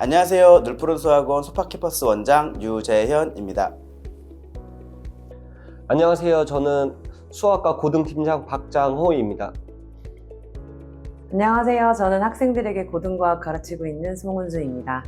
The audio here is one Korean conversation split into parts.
안녕하세요. 늘푸른 수학원 소파캠퍼스 원장 유재현입니다. 안녕하세요. 저는 수학과 고등팀장 박장호입니다. 안녕하세요. 저는 학생들에게 고등과학 가르치고 있는 송은주입니다.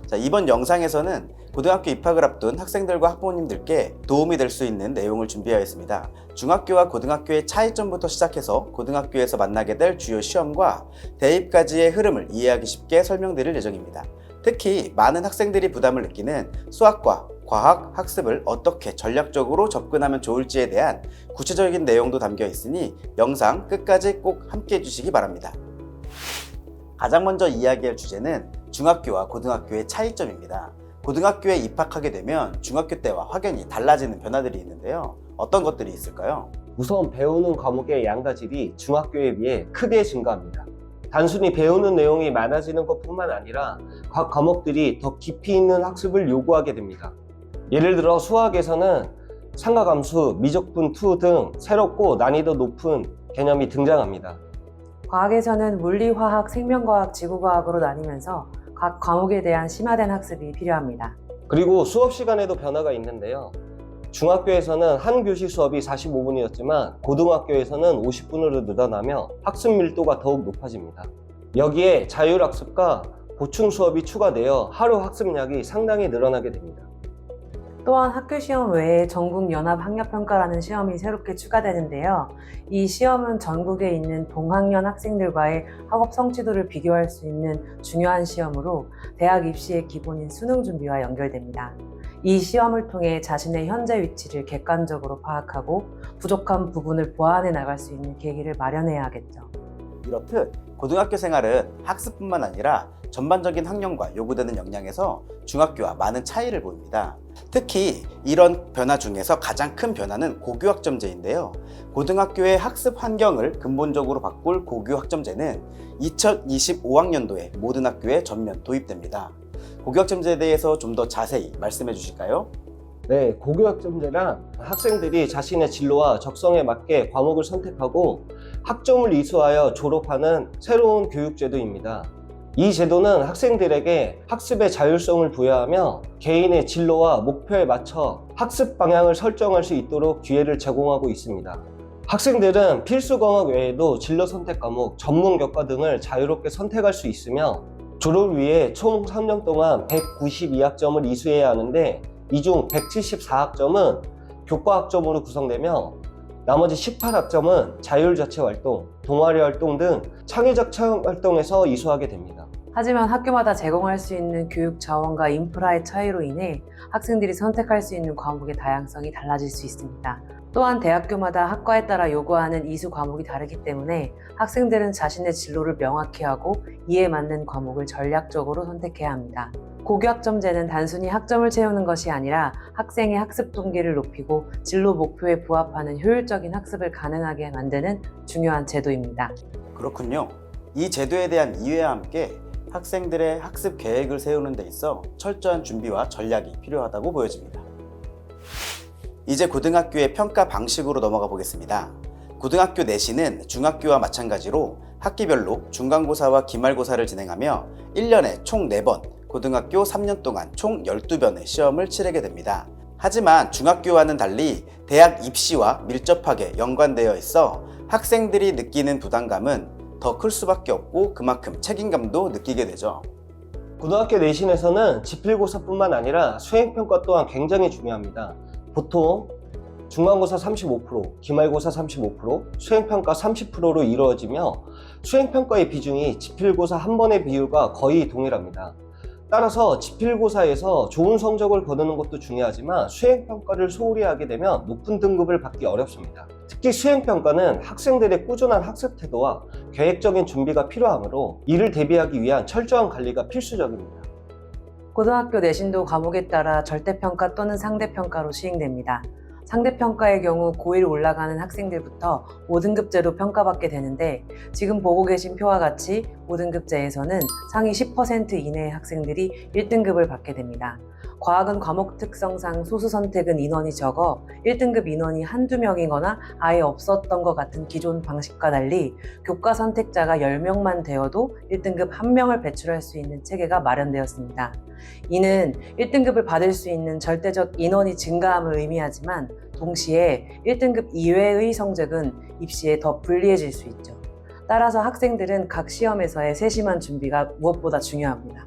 자, 이번 영상에서는 고등학교 입학을 앞둔 학생들과 학부모님들께 도움이 될 수 있는 내용을 준비하였습니다. 중학교와 고등학교의 차이점부터 시작해서 고등학교에서 만나게 될 주요 시험과 대입까지의 흐름을 이해하기 쉽게 설명드릴 예정입니다. 특히 많은 학생들이 부담을 느끼는 수학과 과학, 학습을 어떻게 전략적으로 접근하면 좋을지에 대한 구체적인 내용도 담겨 있으니 영상 끝까지 꼭 함께 해주시기 바랍니다. 가장 먼저 이야기할 주제는 중학교와 고등학교의 차이점입니다. 고등학교에 입학하게 되면 중학교 때와 확연히 달라지는 변화들이 있는데요. 어떤 것들이 있을까요? 우선 배우는 과목의 양과 질이 중학교에 비해 크게 증가합니다. 단순히 배우는 내용이 많아지는 것뿐만 아니라 각 과목들이 더 깊이 있는 학습을 요구하게 됩니다. 예를 들어 수학에서는 삼각함수, 미적분 2 등 새롭고 난이도 높은 개념이 등장합니다. 과학에서는 물리, 화학, 생명과학, 지구과학으로 나뉘면서 각 과목에 대한 심화된 학습이 필요합니다. 그리고 수업 시간에도 변화가 있는데요. 중학교에서는 한 교시 수업이 45분이었지만 고등학교에서는 50분으로 늘어나며 학습 밀도가 더욱 높아집니다. 여기에 자율학습과 보충 수업이 추가되어 하루 학습량이 상당히 늘어나게 됩니다. 또한 학교 시험 외에 전국연합학력평가라는 시험이 새롭게 추가되는데요. 이 시험은 전국에 있는 동학년 학생들과의 학업 성취도를 비교할 수 있는 중요한 시험으로 대학 입시의 기본인 수능 준비와 연결됩니다. 이 시험을 통해 자신의 현재 위치를 객관적으로 파악하고 부족한 부분을 보완해 나갈 수 있는 계기를 마련해야 하겠죠. 이렇듯 고등학교 생활은 학습뿐만 아니라 전반적인 학년과 요구되는 역량에서 중학교와 많은 차이를 보입니다. 특히 이런 변화 중에서 가장 큰 변화는 고교학점제인데요. 고등학교의 학습 환경을 근본적으로 바꿀 고교학점제는 2025학년도에 모든 학교에 전면 도입됩니다. 고교학점제에 대해서 좀 더 자세히 말씀해 주실까요? 네, 고교학점제란 학생들이 자신의 진로와 적성에 맞게 과목을 선택하고 학점을 이수하여 졸업하는 새로운 교육제도입니다. 이 제도는 학생들에게 학습의 자율성을 부여하며 개인의 진로와 목표에 맞춰 학습 방향을 설정할 수 있도록 기회를 제공하고 있습니다. 학생들은 필수 과목 외에도 진로 선택 과목, 전문 교과 등을 자유롭게 선택할 수 있으며 졸업을 위해 총 3년 동안 192학점을 이수해야 하는데 이 중 174학점은 교과학점으로 구성되며 나머지 18학점은 자율자체 활동, 동아리 활동 등 창의적 체험 활동에서 이수하게 됩니다. 하지만 학교마다 제공할 수 있는 교육 자원과 인프라의 차이로 인해 학생들이 선택할 수 있는 과목의 다양성이 달라질 수 있습니다. 또한 대학교마다 학과에 따라 요구하는 이수 과목이 다르기 때문에 학생들은 자신의 진로를 명확히 하고 이에 맞는 과목을 전략적으로 선택해야 합니다. 고교학점제는 단순히 학점을 채우는 것이 아니라 학생의 학습 동기를 높이고 진로 목표에 부합하는 효율적인 학습을 가능하게 만드는 중요한 제도입니다. 그렇군요. 이 제도에 대한 이해와 함께 학생들의 학습 계획을 세우는 데 있어 철저한 준비와 전략이 필요하다고 보여집니다. 이제 고등학교의 평가 방식으로 넘어가 보겠습니다. 고등학교 내신은 중학교와 마찬가지로 학기별로 중간고사와 기말고사를 진행하며 1년에 총 4번, 고등학교 3년 동안 총 12번의 시험을 치르게 됩니다. 하지만 중학교와는 달리 대학 입시와 밀접하게 연관되어 있어 학생들이 느끼는 부담감은 더 클 수밖에 없고 그만큼 책임감도 느끼게 되죠. 고등학교 내신에서는 지필고사뿐만 아니라 수행평가 또한 굉장히 중요합니다. 보통 중간고사 35%, 기말고사 35%, 수행평가 30%로 이루어지며 수행평가의 비중이 지필고사 한 번의 비율과 거의 동일합니다. 따라서 지필고사에서 좋은 성적을 거두는 것도 중요하지만 수행평가를 소홀히 하게 되면 높은 등급을 받기 어렵습니다. 특히 수행평가는 학생들의 꾸준한 학습 태도와 계획적인 준비가 필요하므로 이를 대비하기 위한 철저한 관리가 필수적입니다. 고등학교 내신도 과목에 따라 절대평가 또는 상대평가로 시행됩니다. 상대평가의 경우 고1 올라가는 학생들부터 5등급제로 평가받게 되는데 지금 보고 계신 표와 같이 5등급제에서는 상위 10% 이내의 학생들이 1등급을 받게 됩니다. 과학은 과목 특성상 소수 선택은 인원이 적어 1등급 인원이 한두 명이거나 아예 없었던 것 같은 기존 방식과 달리 교과 선택자가 10명만 되어도 1등급 1명을 배출할 수 있는 체계가 마련되었습니다. 이는 1등급을 받을 수 있는 절대적 인원이 증가함을 의미하지만 동시에 1등급 이외의 성적은 입시에 더 불리해질 수 있죠. 따라서 학생들은 각 시험에서의 세심한 준비가 무엇보다 중요합니다.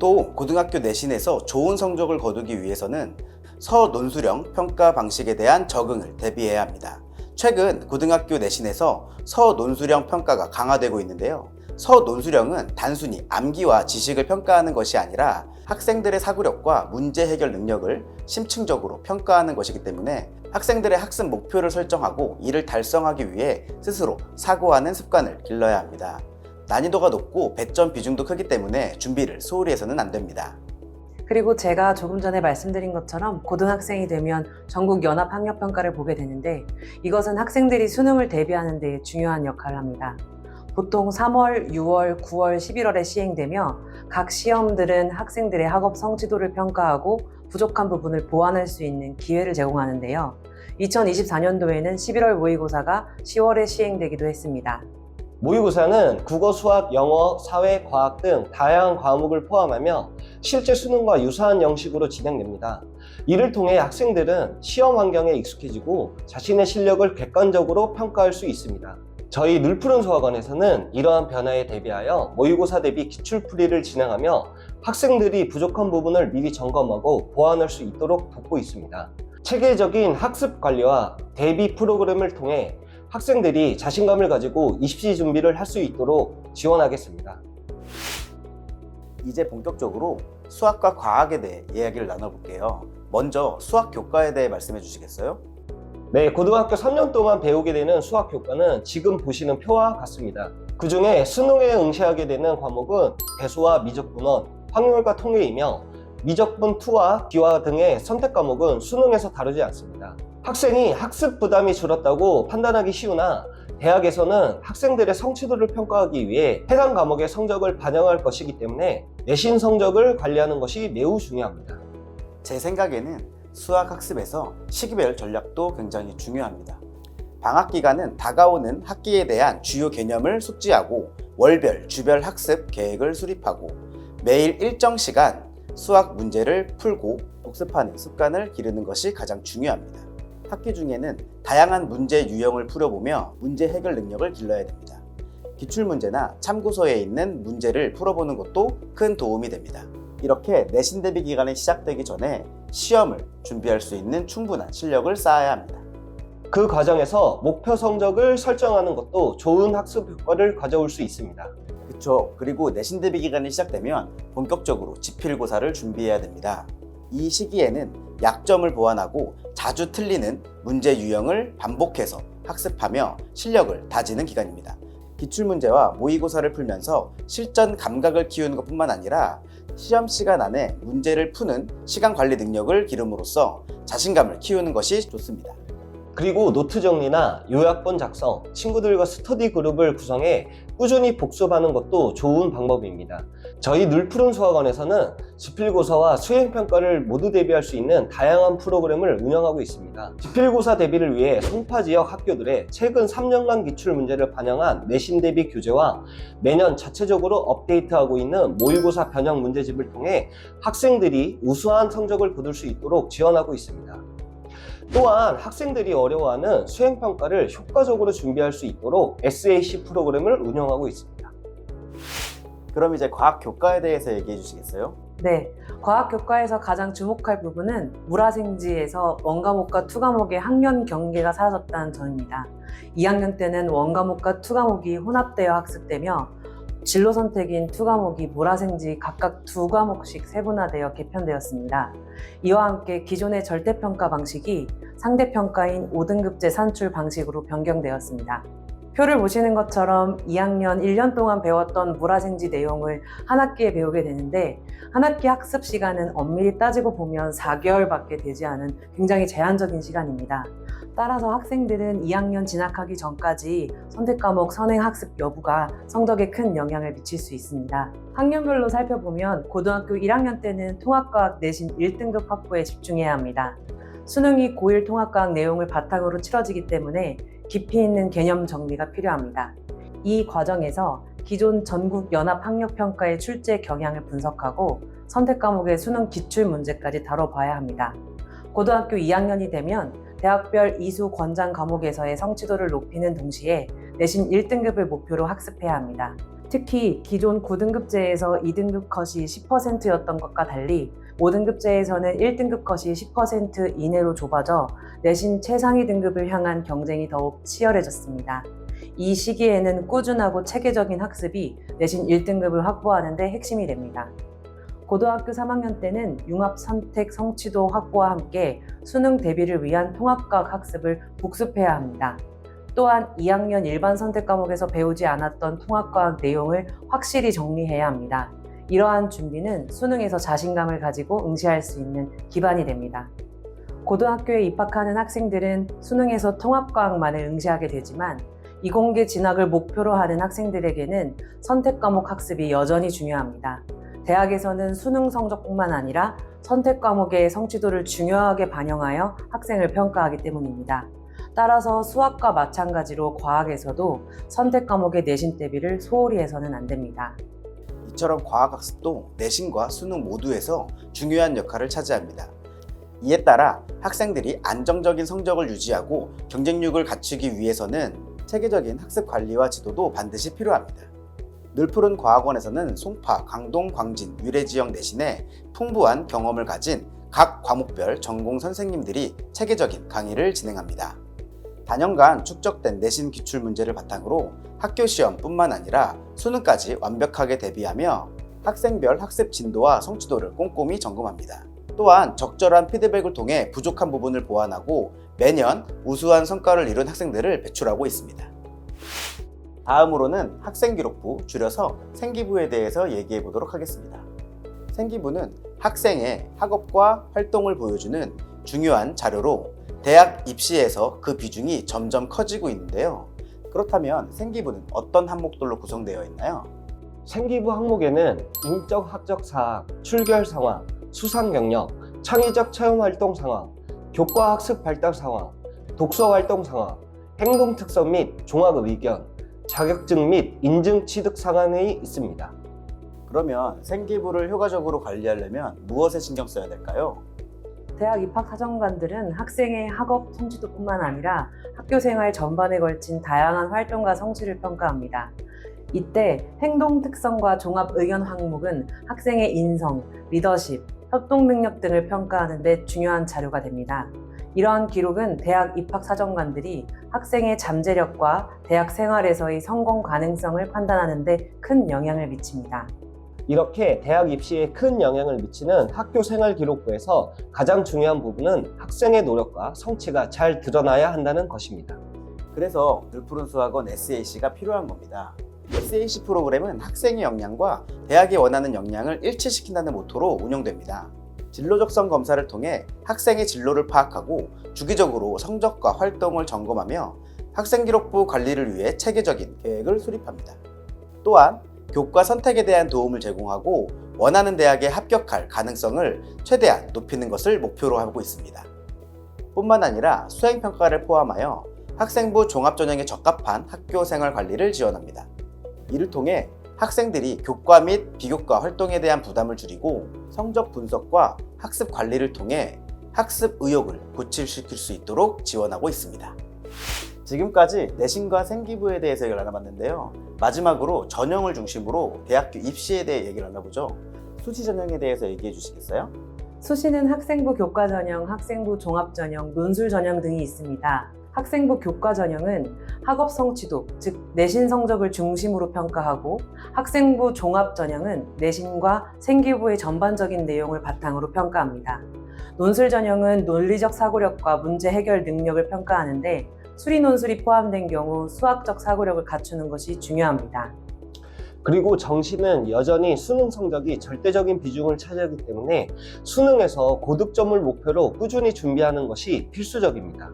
또 고등학교 내신에서 좋은 성적을 거두기 위해서는 서논술형 평가 방식에 대한 적응을 대비해야 합니다. 최근 고등학교 내신에서 서논술형 평가가 강화되고 있는데요. 서논술형은 단순히 암기와 지식을 평가하는 것이 아니라 학생들의 사고력과 문제 해결 능력을 심층적으로 평가하는 것이기 때문에 학생들의 학습 목표를 설정하고 이를 달성하기 위해 스스로 사고하는 습관을 길러야 합니다. 난이도가 높고 배점 비중도 크기 때문에 준비를 소홀히 해서는 안 됩니다. 그리고 제가 조금 전에 말씀드린 것처럼 고등학생이 되면 전국 연합 학력 평가를 보게 되는데 이것은 학생들이 수능을 대비하는 데 중요한 역할을 합니다. 보통 3월, 6월, 9월, 11월에 시행되며 각 시험들은 학생들의 학업 성취도를 평가하고 부족한 부분을 보완할 수 있는 기회를 제공하는데요. 2024년도에는 11월 모의고사가 10월에 시행되기도 했습니다. 모의고사는 국어, 수학, 영어, 사회, 과학 등 다양한 과목을 포함하며 실제 수능과 유사한 형식으로 진행됩니다. 이를 통해 학생들은 시험 환경에 익숙해지고 자신의 실력을 객관적으로 평가할 수 있습니다. 저희 늘푸른 수학원에서는 이러한 변화에 대비하여 모의고사 대비 기출풀이를 진행하며 학생들이 부족한 부분을 미리 점검하고 보완할 수 있도록 돕고 있습니다. 체계적인 학습 관리와 대비 프로그램을 통해 학생들이 자신감을 가지고 입시 준비를 할 수 있도록 지원하겠습니다. 이제 본격적으로 수학과 과학에 대해 이야기를 나눠볼게요. 먼저 수학 교과에 대해 말씀해 주시겠어요? 네, 고등학교 3년 동안 배우게 되는 수학 교과는 지금 보시는 표와 같습니다. 그 중에 수능에 응시하게 되는 과목은 배수와 미적분원, 확률과 통계이며 미적분 2와 기화 등의 선택 과목은 수능에서 다루지 않습니다. 학생이 학습 부담이 줄었다고 판단하기 쉬우나 대학에서는 학생들의 성취도를 평가하기 위해 해당 과목의 성적을 반영할 것이기 때문에 내신 성적을 관리하는 것이 매우 중요합니다. 제 생각에는 수학 학습에서 시기별 전략도 굉장히 중요합니다. 방학 기간은 다가오는 학기에 대한 주요 개념을 숙지하고 월별, 주별 학습 계획을 수립하고 매일 일정 시간 수학 문제를 풀고 복습하는 습관을 기르는 것이 가장 중요합니다. 학기 중에는 다양한 문제 유형을 풀어보며 문제 해결 능력을 길러야 됩니다. 기출문제나 참고서에 있는 문제를 풀어보는 것도 큰 도움이 됩니다. 이렇게 내신 대비 기간이 시작되기 전에 시험을 준비할 수 있는 충분한 실력을 쌓아야 합니다. 그 과정에서 목표 성적을 설정하는 것도 좋은 학습 효과를 가져올 수 있습니다. 그쵸. 그리고 내신 대비 기간이 시작되면 본격적으로 지필고사를 준비해야 됩니다. 이 시기에는 약점을 보완하고 자주 틀리는 문제 유형을 반복해서 학습하며 실력을 다지는 기간입니다. 기출문제와 모의고사를 풀면서 실전 감각을 키우는 것뿐만 아니라 시험 시간 안에 문제를 푸는 시간 관리 능력을 기름으로써 자신감을 키우는 것이 좋습니다. 그리고 노트 정리나 요약본 작성, 친구들과 스터디 그룹을 구성해 꾸준히 복습하는 것도 좋은 방법입니다. 저희 늘푸른 수학원에서는 지필고사와 수행평가를 모두 대비할 수 있는 다양한 프로그램을 운영하고 있습니다. 지필고사 대비를 위해 송파 지역 학교들의 최근 3년간 기출 문제를 반영한 내신 대비 교재와 매년 자체적으로 업데이트하고 있는 모의고사 변형 문제집을 통해 학생들이 우수한 성적을 거둘 수 있도록 지원하고 있습니다. 또한 학생들이 어려워하는 수행평가를 효과적으로 준비할 수 있도록 SAC 프로그램을 운영하고 있습니다. 그럼 이제 과학 교과에 대해서 얘기해 주시겠어요? 네, 과학 교과에서 가장 주목할 부분은 물화생지에서 원과목과 투과목의 학년 경계가 사라졌다는 점입니다. 2학년 때는 원과목과 투과목이 혼합되어 학습되며 진로 선택인 투과목이 물화생지 각각 2과목씩 세분화되어 개편되었습니다. 이와 함께 기존의 절대평가 방식이 상대평가인 5등급제 산출 방식으로 변경되었습니다. 표를 보시는 것처럼 2학년 1년 동안 배웠던 물화생지 내용을 한 학기에 배우게 되는데 한 학기 학습 시간은 엄밀히 따지고 보면 4개월밖에 되지 않은 굉장히 제한적인 시간입니다. 따라서 학생들은 2학년 진학하기 전까지 선택 과목 선행 학습 여부가 성적에 큰 영향을 미칠 수 있습니다. 학년별로 살펴보면 고등학교 1학년 때는 통합과학 내신 1등급 확보에 집중해야 합니다. 수능이 고1 통합과학 내용을 바탕으로 치러지기 때문에 깊이 있는 개념 정리가 필요합니다. 이 과정에서 기존 전국 연합 학력 평가의 출제 경향을 분석하고 선택 과목의 수능 기출 문제까지 다뤄봐야 합니다. 고등학교 2학년이 되면 대학별 이수 권장 과목에서의 성취도를 높이는 동시에 내신 1등급을 목표로 학습해야 합니다. 특히 기존 9등급제에서 2등급 컷이 10%였던 것과 달리 5등급제에서는 1등급 컷이 10% 이내로 좁아져 내신 최상위 등급을 향한 경쟁이 더욱 치열해졌습니다. 이 시기에는 꾸준하고 체계적인 학습이 내신 1등급을 확보하는 데 핵심이 됩니다. 고등학교 3학년 때는 융합 선택 성취도 확보와 함께 수능 대비를 위한 통합과학 학습을 복습해야 합니다. 또한 2학년 일반 선택 과목에서 배우지 않았던 통합과학 내용을 확실히 정리해야 합니다. 이러한 준비는 수능에서 자신감을 가지고 응시할 수 있는 기반이 됩니다. 고등학교에 입학하는 학생들은 수능에서 통합과학만을 응시하게 되지만 이공계 진학을 목표로 하는 학생들에게는 선택 과목 학습이 여전히 중요합니다. 대학에서는 수능 성적뿐만 아니라 선택 과목의 성취도를 중요하게 반영하여 학생을 평가하기 때문입니다. 따라서 수학과 마찬가지로 과학에서도 선택 과목의 내신 대비를 소홀히 해서는 안 됩니다. 이처럼 과학학습도 내신과 수능 모두에서 중요한 역할을 차지합니다. 이에 따라 학생들이 안정적인 성적을 유지하고 경쟁력을 갖추기 위해서는 체계적인 학습 관리와 지도도 반드시 필요합니다. 늘푸른 과학원에서는 송파, 강동, 광진, 위례 지역 내신에 풍부한 경험을 가진 각 과목별 전공 선생님들이 체계적인 강의를 진행합니다. 단연간 축적된 내신 기출 문제를 바탕으로 학교 시험뿐만 아니라 수능까지 완벽하게 대비하며 학생별 학습 진도와 성취도를 꼼꼼히 점검합니다. 또한 적절한 피드백을 통해 부족한 부분을 보완하고 매년 우수한 성과를 이룬 학생들을 배출하고 있습니다. 다음으로는 학생기록부, 줄여서 생기부에 대해서 얘기해 보도록 하겠습니다. 생기부는 학생의 학업과 활동을 보여주는 중요한 자료로 대학 입시에서 그 비중이 점점 커지고 있는데요. 그렇다면 생기부는 어떤 항목들로 구성되어 있나요? 생기부 항목에는 인적 학적 사학, 출결 상황, 수상 경력, 창의적 체험 활동 상황, 교과 학습 발달 상황, 독서 활동 상황, 행동 특성 및 종합 의견, 자격증 및 인증 취득 상황이 있습니다. 그러면 생기부를 효과적으로 관리하려면 무엇에 신경 써야 될까요? 대학 입학 사정관들은 학생의 학업 성취도뿐만 아니라 학교 생활 전반에 걸친 다양한 활동과 성취를 평가합니다. 이때 행동 특성과 종합 의견 항목은 학생의 인성, 리더십, 협동 능력 등을 평가하는 데 중요한 자료가 됩니다. 이러한 기록은 대학 입학 사정관들이 학생의 잠재력과 대학 생활에서의 성공 가능성을 판단하는 데 큰 영향을 미칩니다. 이렇게 대학 입시에 큰 영향을 미치는 학교 생활 기록부에서 가장 중요한 부분은 학생의 노력과 성취가 잘 드러나야 한다는 것입니다. 그래서 늘푸른 수학원 SAC가 필요한 겁니다. SAC 프로그램은 학생의 역량과 대학이 원하는 역량을 일치시킨다는 모토로 운영됩니다. 진로 적성 검사를 통해 학생의 진로를 파악하고 주기적으로 성적과 활동을 점검하며 학생기록부 관리를 위해 체계적인 계획을 수립합니다. 또한 교과 선택에 대한 도움을 제공하고 원하는 대학에 합격할 가능성을 최대한 높이는 것을 목표로 하고 있습니다. 뿐만 아니라 수행평가를 포함하여 학생부 종합전형에 적합한 학교 생활 관리를 지원합니다. 이를 통해 학생들이 교과 및 비교과 활동에 대한 부담을 줄이고 성적 분석과 학습 관리를 통해 학습 의욕을 고취시킬 수 있도록 지원하고 있습니다. 지금까지 내신과 생기부에 대해서 얘기를 나눠봤는데요. 마지막으로 전형을 중심으로 대학교 입시에 대해 얘기를 나눠보죠. 수시 전형에 대해서 얘기해 주시겠어요? 수시는 학생부 교과 전형, 학생부 종합 전형, 논술 전형 등이 있습니다. 학생부 교과 전형은 학업 성취도, 즉 내신 성적을 중심으로 평가하고 학생부 종합 전형은 내신과 생기부의 전반적인 내용을 바탕으로 평가합니다. 논술 전형은 논리적 사고력과 문제 해결 능력을 평가하는데 수리 논술이 포함된 경우 수학적 사고력을 갖추는 것이 중요합니다. 그리고 정시는 여전히 수능 성적이 절대적인 비중을 차지하기 때문에 수능에서 고득점을 목표로 꾸준히 준비하는 것이 필수적입니다.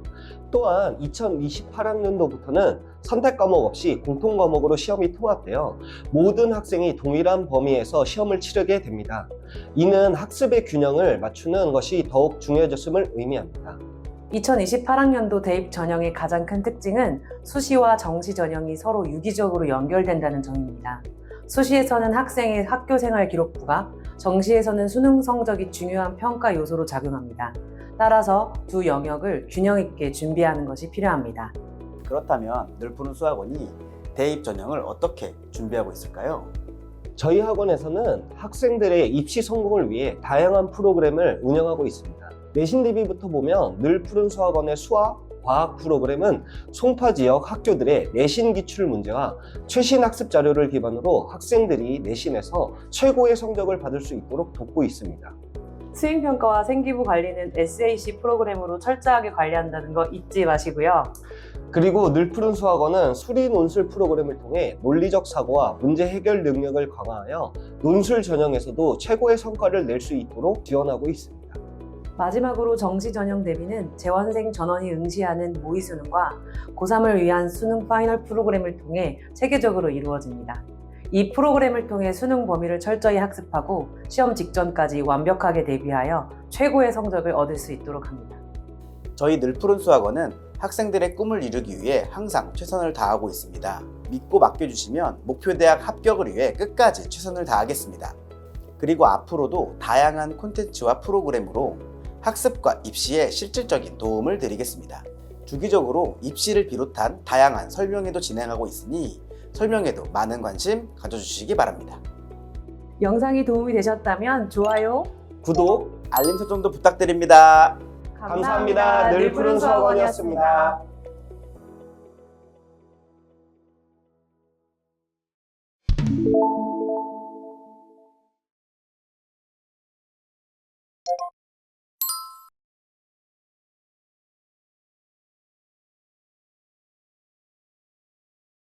또한 2028학년도부터는 선택 과목 없이 공통 과목으로 시험이 통합되어 모든 학생이 동일한 범위에서 시험을 치르게 됩니다. 이는 학습의 균형을 맞추는 것이 더욱 중요해졌음을 의미합니다. 2028학년도 대입 전형의 가장 큰 특징은 수시와 정시 전형이 서로 유기적으로 연결된다는 점입니다. 수시에서는 학생의 학교 생활 기록부가, 정시에서는 수능 성적이 중요한 평가 요소로 작용합니다. 따라서 두 영역을 균형 있게 준비하는 것이 필요합니다. 그렇다면 늘푸른 수학원이 대입 전형을 어떻게 준비하고 있을까요? 저희 학원에서는 학생들의 입시 성공을 위해 다양한 프로그램을 운영하고 있습니다. 내신 대비부터 보면 늘푸른 수학원의 수학, 과학 프로그램은 송파 지역 학교들의 내신 기출 문제와 최신 학습 자료를 기반으로 학생들이 내신에서 최고의 성적을 받을 수 있도록 돕고 있습니다. 수행평가와 생기부 관리는 SAC 프로그램으로 철저하게 관리한다는 거 잊지 마시고요. 그리고 늘푸른 수학원은 수리 논술 프로그램을 통해 논리적 사고와 문제 해결 능력을 강화하여 논술 전형에서도 최고의 성과를 낼 수 있도록 지원하고 있습니다. 마지막으로 정시 전형 대비는 재원생 전원이 응시하는 모의 수능과 고3을 위한 수능 파이널 프로그램을 통해 체계적으로 이루어집니다. 이 프로그램을 통해 수능 범위를 철저히 학습하고 시험 직전까지 완벽하게 대비하여 최고의 성적을 얻을 수 있도록 합니다. 저희 늘푸른 수학원은 학생들의 꿈을 이루기 위해 항상 최선을 다하고 있습니다. 믿고 맡겨주시면 목표대학 합격을 위해 끝까지 최선을 다하겠습니다. 그리고 앞으로도 다양한 콘텐츠와 프로그램으로 학습과 입시에 실질적인 도움을 드리겠습니다. 주기적으로 입시를 비롯한 다양한 설명회도 진행하고 있으니 설명회도 많은 관심 가져주시기 바랍니다. 영상이 도움이 되셨다면 좋아요, 구독, 알림 설정도 부탁드립니다. 감사합니다. 늘푸른 수학원이었습니다.